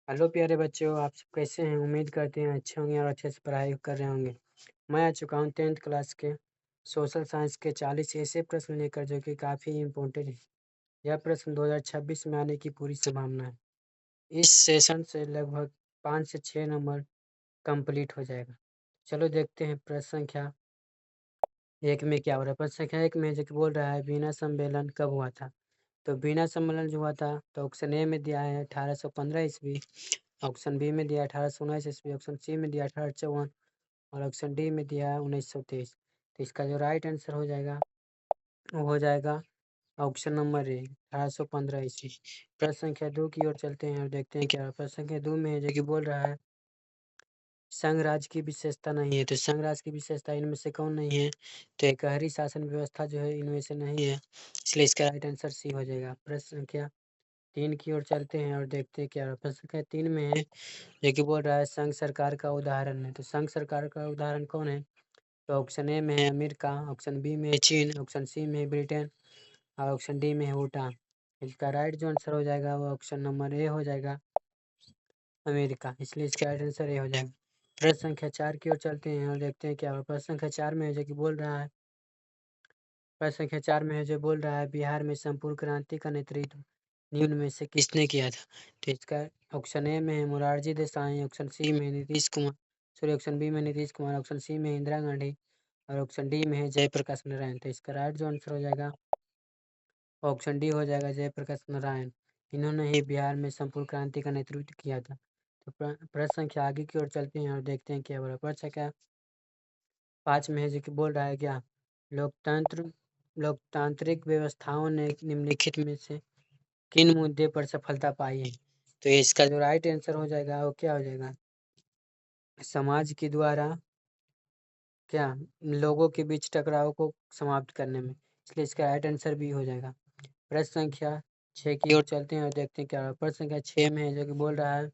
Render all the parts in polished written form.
Hello प्यारे बच्चों, आप सब कैसे हैं? उम्मीद करते हैं अच्छे होंगे और अच्छे से पढ़ाई कर रहे होंगे। मैं आ चुका हूँ 10th क्लास के सोशल साइंस के 40 ऐसे प्रश्न लेकर जो कि काफ़ी इम्पोर्टेंट है। यह प्रश्न 2026 में आने की पूरी संभावना है। इस सेशन से लगभग 5 से 6 नंबर कंप्लीट हो जाएगा। चलो देखते हैं प्रश्न संख्या 1 में क्या हो रहा है। प्रश्न संख्या 1 में जो कि बोल रहा है वीना सम्मेलन कब हुआ था। तो वीना सम्मेलन जो हुआ था तो ऑप्शन ए में दिया है 1815 ईस्वी, ऑप्शन बी में दिया 1819 ईस्वी, ऑप्शन सी में दिया 1854 और ऑप्शन डी में दिया है 1923। तो इसका जो राइट आंसर हो जाएगा वो हो जाएगा ऑप्शन नंबर ए 1815 ईस्वी। प्रश्न संख्या 2 की ओर चलते हैं और देखते हैं क्या प्रश्न संख्या 2 में है जो कि बोल रहा है संघ राज्य की विशेषता नहीं है। तो संघ राज्य की विशेषता इनमें से कौन नहीं है? तो एकहरी शासन व्यवस्था जो है इनमें से नहीं है, इसलिए इसका राइट आंसर सी हो जाएगा। प्रश्न संख्या 3 की ओर चलते हैं और देखते हैं क्या प्रश्न संख्या 3 में है जो कि बोल रहा है संघ सरकार का उदाहरण है। तो संघ सरकार का उदाहरण कौन है? तो ऑप्शन ए में है अमेरिका, ऑप्शन बी में है चीन, ऑप्शन सी में है ब्रिटेन और ऑप्शन डी में है भूटान। इसका राइट जो आंसर हो जाएगा वो ऑप्शन नंबर ए हो जाएगा अमेरिका, इसलिए इसका राइट आंसर ए हो जाएगा। प्रश्न संख्या 4 की ओर चलते हैं और देखते हैं क्या हुआ। प्रश्न संख्या 4 में है जो कि बोल रहा है प्रश्न संख्या 4 में है जो बोल रहा है बिहार में संपूर्ण क्रांति का नेतृत्व निम्न में से किसने किया था। तो इसका ऑप्शन ए में है मोरारजी देसाई, ऑप्शन सी में Nitish Kumar, sorry option B में नीतीश कुमार, ऑप्शन सी में इंदिरा गांधी और ऑप्शन डी में है जयप्रकाश नारायण। तो इसका राइट जो आंसर हो जाएगा ऑप्शन डी हो जाएगा जयप्रकाश नारायण। इन्होंने ही बिहार में संपूर्ण क्रांति का नेतृत्व किया था। तो प्रश्न संख्या आगे की ओर चलते हैं और देखते हैं क्या बोला। प्रश्न संख्या 5 में है जो कि बोल रहा है क्या लोकतंत्र लोकतांत्रिक व्यवस्थाओं ने निम्नलिखित में से किन मुद्दे पर सफलता पाई है। तो इसका जो राइट आंसर हो जाएगा वो क्या हो जाएगा समाज के द्वारा क्या लोगों के बीच टकराव को समाप्त करने में, इसलिए इसका राइट आंसर भी हो जाएगा। प्रश्न संख्या 6 की ओर चलते हैं और देखते हैं क्या हो रहा है। प्रश्न संख्या 6 में है जो कि बोल रहा है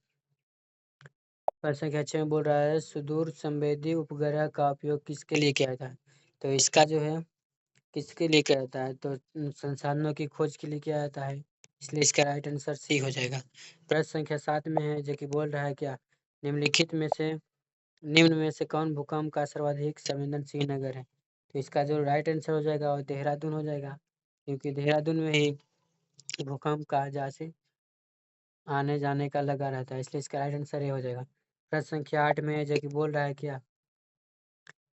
प्रश्न संख्या 6 में बोल रहा है सुदूर संवेदी उपग्रह का उपयोग किसके लिए किया जाता है। तो इसका जो है किसके लिए किया जाता है तो संसाधनों की खोज के लिए किया जाता है, इसलिए इसका राइट आंसर सी हो जाएगा। प्रश्न संख्या 7 में है जो कि बोल रहा है क्या निम्न में से कौन भूकंप का सर्वाधिक संवेदनशील नगर है। तो इसका जो राइट आंसर हो जाएगा वो देहरादून हो जाएगा, क्योंकि देहरादून में ही भूकंप का जैसे आने जाने का लगा रहता है, इसलिए इसका राइट आंसर ये हो जाएगा। प्रश्न संख्या 8 में है जो कि बोल रहा है क्या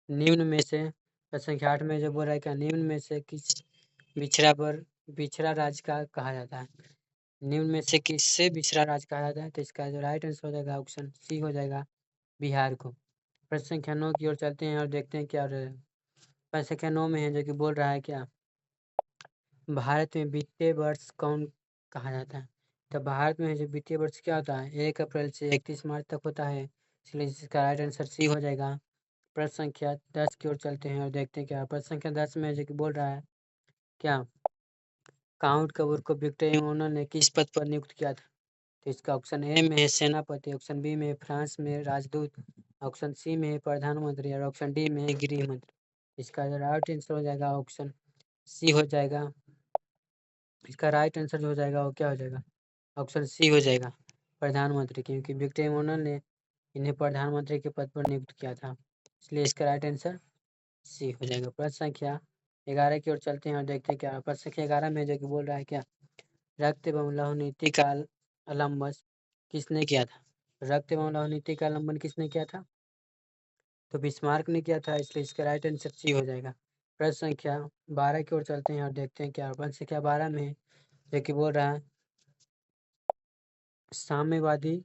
निम्न में से प्रश्न संख्या 8 में जो बोल रहा है क्या निम्न में से किस बिछड़ा राज्य का कहा जाता है। निम्न में से किससे बिछड़ा राज्य कहा जाता है। तो इसका जो राइट आंसर हो जाएगा ऑप्शन सी हो जाएगा बिहार को। प्रश्न संख्या 9 की ओर चलते हैं और देखते हैं क्या हो रहा है। प्रश्न संख्या 9 में है जो कि बोल रहा है क्या भारत में वित्तीय वर्ष कौन कहा जाता है। तो भारत में जो वित्तीय वर्ष क्या होता है 1 अप्रैल से 31 मार्च तक होता है, इसलिए इसका राइट आंसर सी हो जाएगा। प्रश्न संख्या 10 की ओर चलते हैं और देखते हैं क्या प्रश्न संख्या 10 में जो कि बोल रहा है क्या काउंट कपूर को विक्टर इमोनल ने किस पद पर नियुक्त किया था। तो इसका ऑप्शन ए में है सेनापति, ऑप्शन बी में फ्रांस में राजदूत, ऑप्शन सी में है प्रधानमंत्री और ऑप्शन डी में है गृह मंत्री। इसका जो राइट आंसर हो जाएगा ऑप्शन सी हो जाएगा। इसका राइट आंसर जो हो जाएगा वो क्या हो जाएगा ऑप्शन सी हो जाएगा प्रधानमंत्री, क्योंकि विक्टर इमोनल ने इन्हें प्रधानमंत्री के पद पर नियुक्त किया था, इसलिए इसका राइट आंसर सी हो जाएगा। प्रश्न संख्या 11 की ओर चलते हैं और देखते हैं क्या प्रश्न संख्या 11 में जो कि बोल रहा है क्या रक्त एवं लौह नीति का अवलंबन किसने किया था। रक्त एवं लौह नीति का अवलंबन किसने किया था। तो बिस्मार्क ने किया था, इसलिए इसका राइट आंसर सी हो जाएगा। प्रश्न संख्या 12 की ओर चलते हैं और देखते हैं क्या प्रश्न संख्या 12 में जो कि बोल रहा है साम्यवादी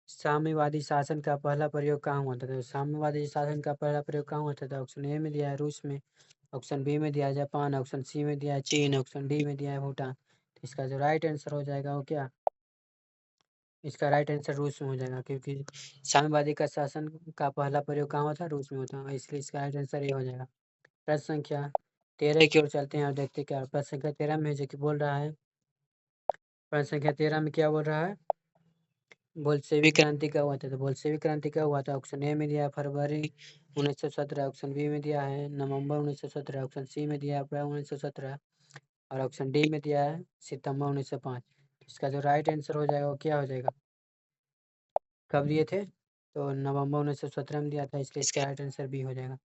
साम्यवादी शासन का पहला प्रयोग कहाँ हुआ था। तो साम्यवादी शासन का पहला प्रयोग कहाँ हुआ था। ऑप्शन ए में दिया है रूस में, ऑप्शन बी में दिया है जापान, ऑप्शन सी में दिया है चीन, ऑप्शन डी में दिया है भूटान। तो इसका जो राइट आंसर हो जाएगा वो क्या इसका राइट आंसर रूस में हो जाएगा, क्योंकि साम्यवादी का शासन का पहला प्रयोग कहाँ होता है रूस में होता है, इसलिए इसका राइट आंसर ये हो जाएगा। प्रश्न संख्या 13 की ओर चलते हैं और देखते क्या प्रश्न संख्या 13 में जो कि बोल रहा है प्रश्न संख्या 13 में क्या बोल रहा है बोल्शेविक क्रांति कब हुआ था। तो बोल्शेविक क्रांति कब हुआ था। ऑप्शन ए में दिया है फरवरी 1917, ऑप्शन बी में दिया है नवंबर 1917, ऑप्शन सी में दिया है अप्रैल 1917 और ऑप्शन डी में दिया है सितंबर 1905। इसका जो राइट आंसर हो जाएगा वो क्या हो जाएगा? कब दिए थे? तो नवंबर 1917 में दिया था, इसलिए इसका राइट आंसर बी हो जाएगा।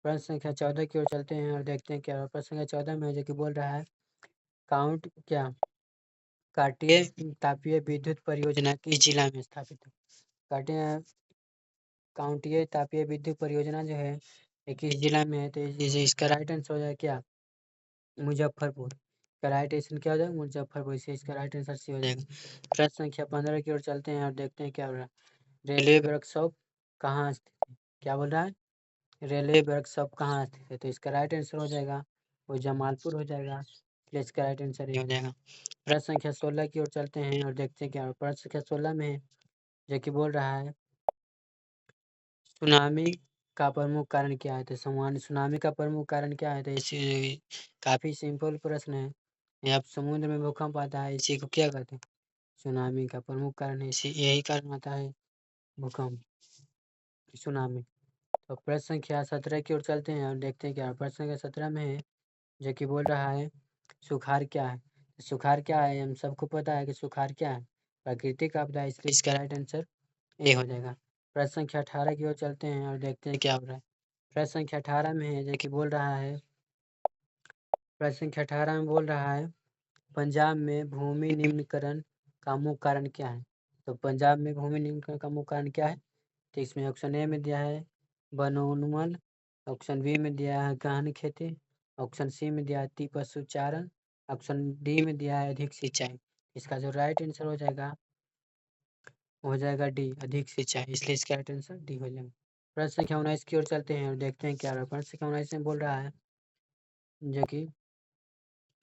प्रश्न संख्या 14 की ओर चलते हैं और देखते हैं क्या प्रश्न संख्या 14 में जो कि बोल रहा है काउंट क्या काटीय तापीय विद्युत परियोजना किस जिला में स्थापित है? काटीय काउंटीय तापीय विद्युत परियोजना जो है ये किस जिला में है? तो इसका राइट आंसर हो जाएगा क्या? मुजफ्फरपुर। इसका राइट आंसर क्या हो जाएगा? मुजफ्फरपुर। इसे इसका राइट आंसर सी हो जाएगा। प्रश्न संख्या 15 की ओर चलते हैं और देखते हैं क्या हो रहा है। रेलवे वर्कशॉप कहाँ स्थित है? क्या बोल रहा है? रेलवे वर्कशॉप कहाँ स्थित है? तो इसका राइट आंसर हो जाएगा वो जमालपुर हो जाएगा, इसलिए इसका राइट आंसर ये हो जाएगा। प्रश्न संख्या 16 की ओर चलते हैं और देखते हैं क्या प्रश्न संख्या 16 में जो कि बोल रहा है सुनामी का प्रमुख कारण क्या है? तो सुनामी का प्रमुख कारण क्या है? तो इसी काफी सिंपल प्रश्न है। ये अब समुद्र में भूकंप आता है, इसी को क्या कहते हैं? सुनामी का प्रमुख कारण है, इसी यही कारण आता है भूकंप, सुनामी। तो प्रश्न संख्या 17 की ओर चलते हैं और देखते हैं क्या प्रश्न संख्या 17 में है जो कि बोल रहा है सुखाड़ क्या है? सुखाड़ क्या है? हम सबको पता है कि सुखाड़ क्या है, प्राकृतिक आपदा है, इसलिए इसका राइट आंसर ए हो जाएगा। प्रश्न संख्या 18 की ओर चलते हैं और देखते हैं क्या हो रहा है। प्रश्न संख्या 18 में है जो कि बोल रहा है प्रश्न संख्या 18 में बोल रहा है पंजाब में भूमि निम्नीकरण का मुख्य कारण क्या है? तो पंजाब में भूमि निम्नीकरण का मुख्य कारण क्या है? तो इसमें ऑप्शन ए में दिया है वनोन्मूलन, ऑप्शन बी में दिया है गहन खेती, ऑप्शन सी में दिया है अति पशुचारण, ऑप्शन डी में दिया है अधिक सिंचाई। इसका जो राइट आंसर हो जाएगा डी अधिक सिंचाई, इसलिए इसका राइट आंसर डी हो जाएगा। प्रश्न संख्या 19 की ओर चलते हैं और देखते हैं क्या रहा है। प्रश्न संख्या 19 में बोल रहा है जो कि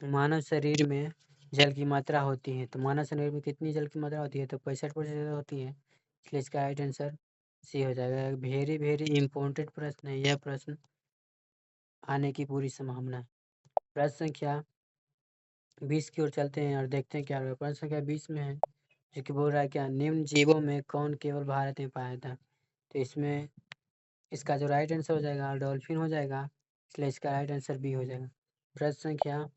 मानव शरीर में जल की मात्रा होती है, तो मानव शरीर में कितनी जल की मात्रा होती है? तो 65% होती है, इसलिए इसका राइट आंसर सी हो जाएगा। वेरी वेरी इंपॉर्टेंट प्रश्न है, यह प्रश्न आने की पूरी संभावना है। प्रश्न संख्या 20 की ओर चलते हैं और देखते हैं क्या होगा। प्रश्न संख्या 20 में है जो कि बोल रहा है क्या निम्न जीवों में कौन केवल भारत में पाया था? तो इसमें इसका जो राइट आंसर हो जाएगा डॉल्फिन हो जाएगा, इसलिए इसका राइट आंसर बी हो जाएगा। प्रश्न संख्या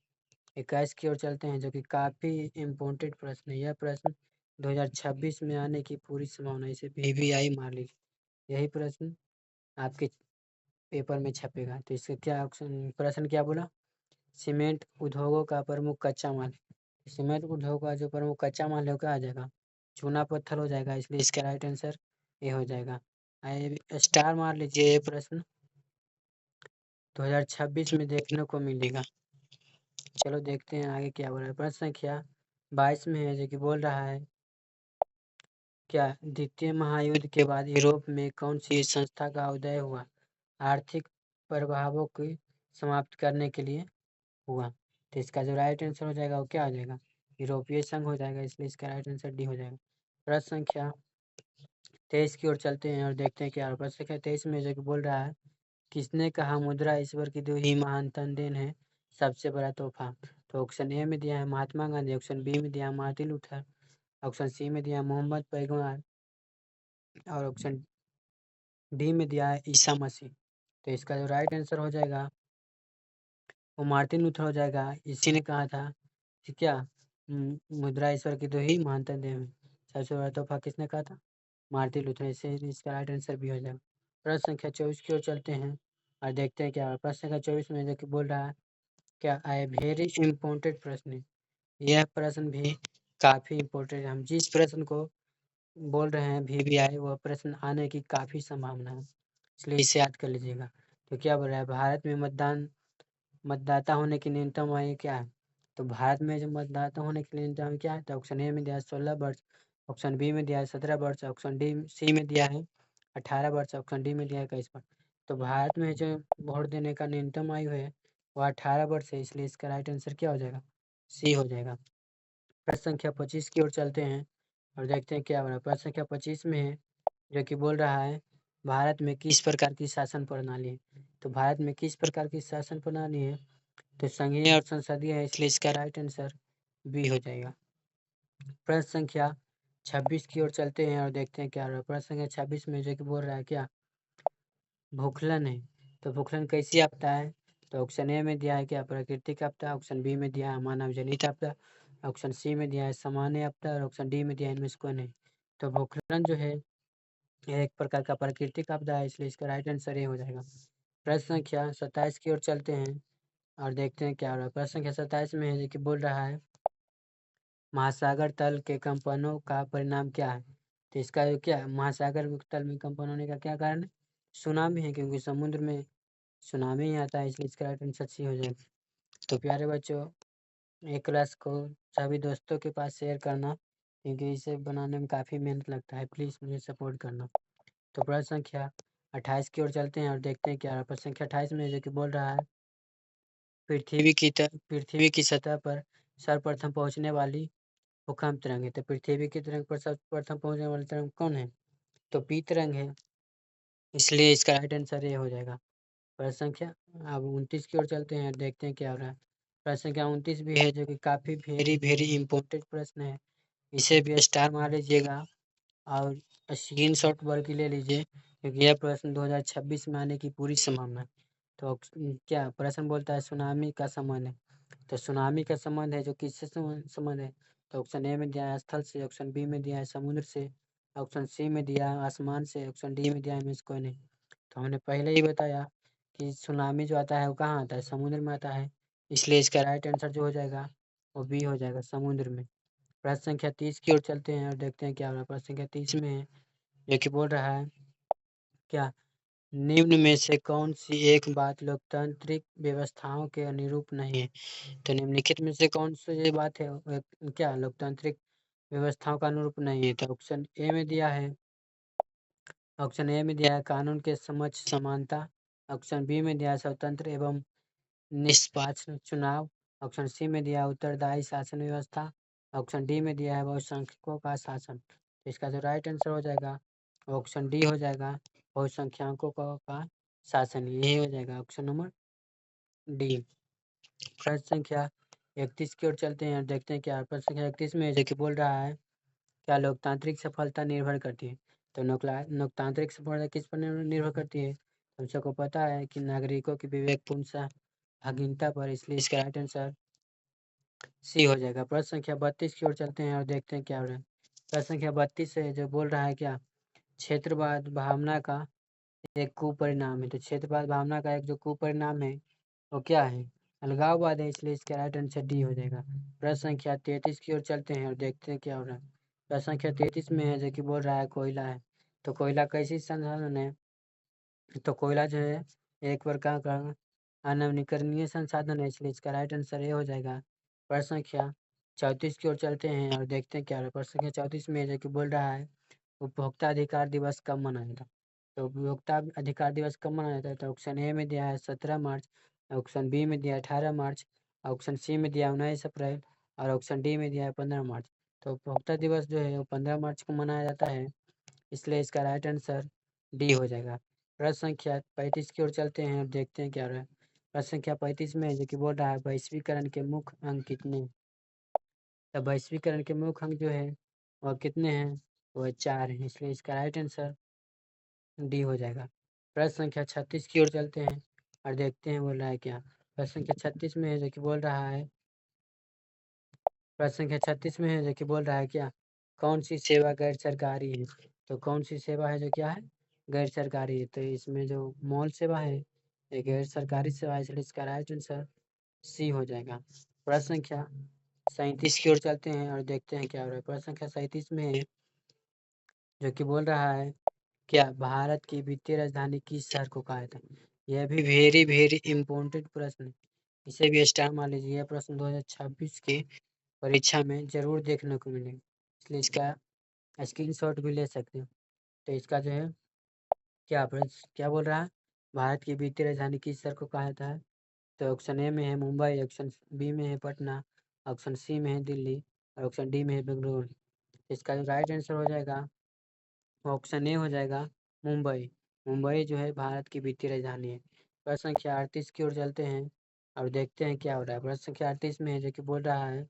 21 की ओर चलते हैं जो कि काफ़ी इम्पोर्टेंट प्रश्न है। यह प्रश्न 2026 में आने की पूरी संभावना है, इसे VVI मार लीजिए। यही प्रश्न आपके पेपर में छपेगा। तो इसका क्या ऑप्शन प्रश्न क्या बोला? सीमेंट उद्योगों का प्रमुख कच्चा माल। सीमेंट उद्योग का जो प्रमुख कच्चा माल है वो क्या आ जाएगा? चूना पत्थर हो जाएगा, इसलिए इसका राइट आंसर ये हो जाएगा। स्टार मार लीजिए, ये प्रश्न 2026 में देखने को मिलेगा। चलो देखते हैं आगे क्या हो रहा है। प्रश्न संख्या 22 में है जो कि बोल रहा है क्या द्वितीय महायुद्ध के बाद यूरोप में कौन सी संस्था का उदय हुआ? आर्थिक प्रभावों को समाप्त करने के लिए हुआ। तो इसका जो राइट आंसर हो जाएगा वो क्या हो जाएगा? यूरोपीय संघ हो जाएगा, इसलिए इसका राइट आंसर डी हो जाएगा। प्रश्न संख्या 23 की ओर चलते हैं और देखते हैं क्या प्रश्न संख्या 23 में जो कि बोल रहा है किसने कहा मुद्रा ईश्वर की दो ही महानतम देन है, सबसे बड़ा तोहफा? तो ऑप्शन ए में दिया है महात्मा गांधी, ऑप्शन बी में दिया है मार्टिन लूथर, ऑप्शन सी में दिया है मोहम्मद पैगम्बर और ऑप्शन डी में दिया है ईसा मसीह। तो इसका जो राइट आंसर हो जाएगा वो मार्टिन लूथर हो जाएगा। इसी ने कहा था कि क्या मुद्रा ईश्वर की दो ही महानतम देन है, सबसे बड़ा तोहफा किसने कहा था? मार्टिन लूथर, इसे इसका राइट आंसर भी हो जाएगा। प्रश्न संख्या 24 की ओर चलते हैं और देखते हैं क्या प्रश्न संख्या 24 में जो कि बोल रहा है क्या है वेरी इंपॉर्टेंट प्रश्न है। यह प्रश्न भी काफ़ी इम्पोर्टेंट है। हम जिस प्रश्न को बोल रहे हैं VVI वह प्रश्न आने की काफ़ी संभावना है, इसलिए इसे याद कर लीजिएगा। तो क्या बोल रहा है भारत में मतदाता होने की न्यूनतम आयु क्या है? तो भारत में जो मतदाता होने की न्यूनतम आयु क्या है? तो ऑप्शन ए में दिया है 16 वर्ष, ऑप्शन बी में दिया है 17 वर्ष, ऑप्शन डी सी में दिया है 18 वर्ष, ऑप्शन डी में दिया है 21 वर्ष। तो भारत में जो वोट देने का न्यूनतम आयु है वह 18 वर्ष है, इसलिए इसका राइट आंसर क्या हो जाएगा? सी हो जाएगा। प्रश्न संख्या 25 की ओर चलते हैं और देखते हैं क्या हो रहा है। प्रश्न संख्या 25 में है जो कि बोल रहा है भारत में किस प्रकार की शासन प्रणाली है? तो भारत में किस प्रकार की शासन प्रणाली है? तो संघीय और संसदीय है, इसलिए इसका राइट आंसर बी हो जाएगा। प्रश्न संख्या 26 की ओर चलते हैं और देखते हैं क्या हो रहा है। प्रश्न संख्या 26 में जो कि बोल रहा है क्या भूखलन है, तो भूखलन कैसी आपदा है? तो ऑप्शन ए में दिया है क्या प्राकृतिक आपदा, ऑप्शन बी में दिया है मानव जनित आपदा, ऑप्शन सी में दिया है सामान्य आपदा और ऑप्शन डी में दिया है इनमें से कोई नहीं। तो भूस्खलन जो है यह एक प्रकार का प्राकृतिक आपदा है, इसलिए इसका राइट आंसर ये हो जाएगा। प्रश्न संख्या 27 की ओर चलते हैं और देखते हैं क्या हो रहा है। प्रश्न संख्या 27 में है जो कि बोल रहा है महासागर तल के कंपनों का परिणाम क्या है। तो इसका जो क्या है, महासागर तल में कंपन होने का क्या कारण है, सुनामी है, क्योंकि समुद्र में सुनामी ही आता है, इसलिए इसका राइट आंसर सी हो जाएगा। तो प्यारे बच्चों, ये क्लास को सभी दोस्तों के पास शेयर करना, क्योंकि इसे बनाने में काफ़ी मेहनत लगता है। प्लीज़ मुझे सपोर्ट करना। तो प्रश्न संख्या 28 की ओर चलते हैं और देखते हैं क्या रहा है। प्रश्न संख्या 28 में जो कि बोल रहा है पृथ्वी की सतह पर सर्वप्रथम पहुंचने वाली भूकंप तरंग है। तो पृथ्वी की तरंग पर सर्वप्रथम पहुंचने वाली तरंग कौन है, तो पी तरंग है, इसलिए इसका राइट आंसर ये हो जाएगा। प्रश्न संख्या अब 29 की ओर चलते हैं और देखते हैं क्या हो रहा है। प्रश्न संख्या 29 भी है जो कि काफ़ी वेरी वेरी इंपॉर्टेंट प्रश्न है, इसे भी स्टार मार लीजिएगा और स्क्रीन शॉट भर के ले लीजिए, क्योंकि यह प्रश्न 2026 में आने की पूरी संभावना है। तो क्या प्रश्न बोलता है सुनामी का संबंध है। तो सुनामी का संबंध है जो किससे संबंध है, तो ऑप्शन ए में दिया है स्थल से, ऑप्शन बी में दिया है समुद्र से, ऑप्शन सी में दिया है आसमान से, ऑप्शन डी में दिया है इमेज कोई नहीं। तो हमने पहले ही बताया कि सुनामी जो आता है वो कहाँ आता है, समुद्र में आता है, इसलिए इसका राइट आंसर जो हो जाएगा वो बी हो जाएगा, समुद्र में। प्रश्न संख्या 30 की ओर चलते हैं और देखते हैं क्या हो रहा है। प्रश्न संख्या 30 में है जो कि बोल रहा है क्या निम्न में से कौन सी एक बात लोकतांत्रिक व्यवस्थाओं के अनुरूप नहीं है। तो निम्नलिखित में से कौन सी ये बात है क्या लोकतांत्रिक व्यवस्थाओं का अनुरूप नहीं है। तो ऑप्शन ए में दिया है कानून के समक्ष समानता, ऑप्शन बी में दिया है स्वतंत्र एवं निष्पक्ष चुनाव, ऑप्शन सी में दिया है उत्तरदायी शासन व्यवस्था, ऑप्शन डी में दिया है बहुसंख्यकों का शासन। तो इसका जो राइट आंसर हो जाएगा ऑप्शन डी हो जाएगा, बहुसंख्यकों का शासन, यही हो जाएगा ऑप्शन नंबर डी। प्रश्न संख्या 31 की ओर चलते हैं और देखते हैं क्या प्रश्न संख्या 31 में जो कि बोल रहा है क्या लोकतांत्रिक सफलता निर्भर करती है। तो लोकतांत्रिक सफलता किस पर निर्भर करती है, हम सबको पता है कि नागरिकों की विवेकपूर्ण सहभागिता पर, इसलिए इसका राइट आंसर सी हो जाएगा। प्रश्न संख्या 32 की ओर चलते हैं और देखते हैं क्या हो रहा है। प्रश्न संख्या 32 है जो बोल रहा है क्या क्षेत्रवाद भावना का एक कुपरिणाम है। तो क्षेत्रवाद भावना का एक जो कुपरिणाम है वो क्या है, अलगाववाद है, इसलिए इसका राइट आंसर डी हो जाएगा। प्रश्न संख्या 33 की ओर चलते हैं और देखते हैं क्या हो रहा है। प्रश्न संख्या 33 में है जो कि बोल रहा है कोयला है। तो कोयला कैसी संसाधन है, तो कोयला जो है एक प्रकार का अनवीकरणीय संसाधन है, इसलिए इसका राइट आंसर ये हो जाएगा। प्रश्न संख्या 34 की ओर चलते हैं और देखते हैं क्या हो रहा है। प्रश्न संख्या 34 में है जो कि बोल रहा है उपभोक्ता अधिकार दिवस कब मनाया जाता है। तो उपभोक्ता अधिकार दिवस कब मनाया जाता है, तो ऑप्शन ए में दिया है 17 मार्च, ऑप्शन बी में दिया है 18 मार्च, ऑप्शन सी में दिया है 19 अप्रैल और ऑप्शन डी में दिया है 15 मार्च। तो उपभोक्ता दिवस जो है वो 15 मार्च को मनाया जाता है, इसलिए इसका राइट आंसर डी हो जाएगा। प्रश्न संख्या 35 की ओर चलते हैं और देखते हैं क्या हो रहा है। प्रश्न संख्या 35 में है जो कि बोल रहा है वैश्वीकरण के मुख्य अंग कितने हैं? तो वैश्वीकरण के मुख्य अंग जो है वह कितने हैं, वह 4 हैं, इसलिए इसका राइट आंसर डी हो जाएगा। प्रश्न संख्या 36 की ओर चलते हैं और देखते हैं बोल रहा है क्या। प्रश्न संख्या 36 में है जो कि बोल रहा है प्रश्न संख्या 36 में है जो कि बोल रहा है क्या कौन सी सेवा गैर सरकारी है। तो कौन सी सेवा है जो क्या है गैर सरकारी है, तो इसमें जो मॉल सेवा है ये गैर सरकारी सेवा है, इसलिए इसका राइट आंसर सी हो जाएगा। प्रश्न संख्या 37 की ओर चलते हैं और देखते हैं क्या हो रहा है। प्रश्न संख्या 37 में है जो कि बोल रहा है क्या भारत की वित्तीय राजधानी किस शहर को कहा जाता है। यह भी वेरी वेरी इंपॉर्टेंट प्रश्न है, इसे भी स्टार मान लीजिए। यह प्रश्न 2026 की परीक्षा में जरूर देखने को मिलेगा, इसलिए इसका स्क्रीनशॉट भी ले सकते हो। तो इसका जो है क्या बोल रहा है भारत की वित्तीय राजधानी किस शहर को कहा जाता है। तो ऑप्शन ए में है मुंबई, ऑप्शन बी में है पटना, ऑप्शन सी में है दिल्ली और ऑप्शन डी में है बेंगलुरु। इसका जो राइट आंसर हो जाएगा ऑप्शन ए हो जाएगा मुंबई। मुंबई जो है भारत की वित्तीय राजधानी है। प्रश्न संख्या 38 की ओर चलते हैं और देखते हैं क्या हो रहा है। प्रश्न संख्या 38 में है जो कि बोल रहा है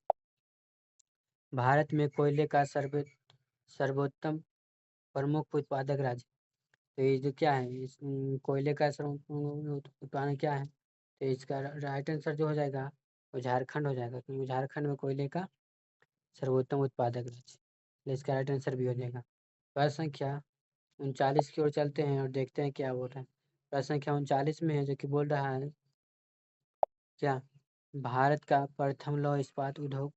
भारत में कोयले का सर्वोत्तम प्रमुख उत्पादक राज्य। तो ये जो क्या है कोयले का उत्पादन क्या है, तो इसका राइट आंसर जो हो जाएगा वो झारखंड हो जाएगा, क्योंकि झारखंड में कोयले का सर्वोत्तम उत्पादक राज्य। इसका राइट आंसर भी हो जाएगा। प्रश्न संख्या 39 की ओर चलते हैं और देखते हैं क्या बोल रहा है। प्रश्न संख्या 39 में है जो कि बोल रहा है क्या भारत का प्रथम लौह इस्पात उद्योग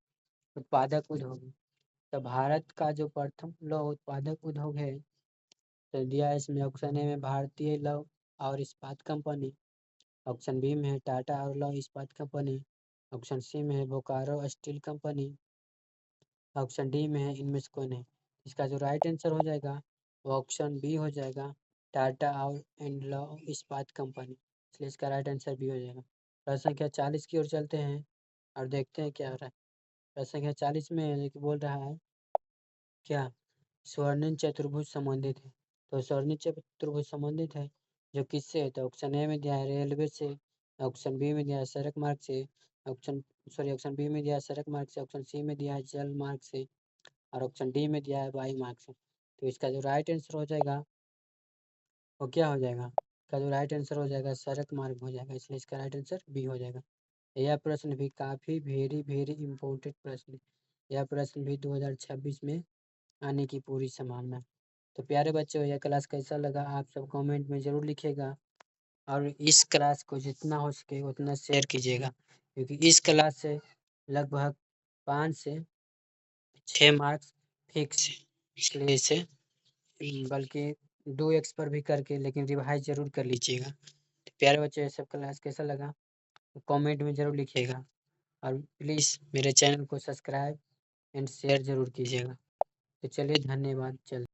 उत्पादक उद्योग। तो भारत का जो प्रथम लौह उत्पादक उद्योग है तो दिया है इसमें ऑप्शन ए में भारतीय लौह और इस्पात कंपनी, ऑप्शन बी में है टाटा और लौह इस्पात कंपनी, ऑप्शन सी में है Bokaro steel company, option D में है इनमें से कोई नहीं। इसका जो राइट आंसर हो जाएगा वो ऑप्शन बी हो जाएगा, टाटा और एंड लौह इस्पात कंपनी। इसलिए इसका राइट आंसर बी हो जाएगा। प्रश्न संख्या 40 की ओर चलते हैं और देखते हैं क्या हो रहा है। प्रश्न संख्या 40 में है कि बोल रहा है क्या स्वर्णिम चतुर्भुज संबंधित है। तो स्वर्णिम चतुर्भुज संबंधित है जो किससे है। तो ऑप्शन ए में दिया है रेलवे से, ऑप्शन बी में दिया है सड़क मार्ग से, ऑप्शन बी में दिया है सड़क मार्ग से, ऑप्शन सी में दिया है जल मार्ग से और ऑप्शन डी में दिया है वायु मार्ग से। तो इसका जो राइट आंसर हो जाएगा वो क्या हो जाएगा। इसका जो राइट आंसर हो जाएगा सड़क मार्ग हो जाएगा। इसलिए इसका राइट आंसर बी हो जाएगा। यह प्रश्न भी काफ़ी वेरी वेरी इंपॉर्टेंट प्रश्न है। यह प्रश्न भी 2026 में आने की पूरी संभावना है। तो प्यारे बच्चों यह क्लास कैसा लगा आप सब कमेंट में ज़रूर लिखिएगा और इस क्लास को जितना हो सके उतना शेयर कीजिएगा क्योंकि इस क्लास से लगभग 5 से 6 मार्क्स फिक्स है। इसलिए इसे बल्कि 2x पर भी करके लेकिन रिवाइज ज़रूर कर लीजिएगा। तो प्यारे बच्चों ये सब क्लास कैसा लगा तो कमेंट में ज़रूर लिखिएगा और प्लीज़ मेरे चैनल को सब्सक्राइब एंड शेयर ज़रूर कीजिएगा। तो चलिए धन्यवाद। चल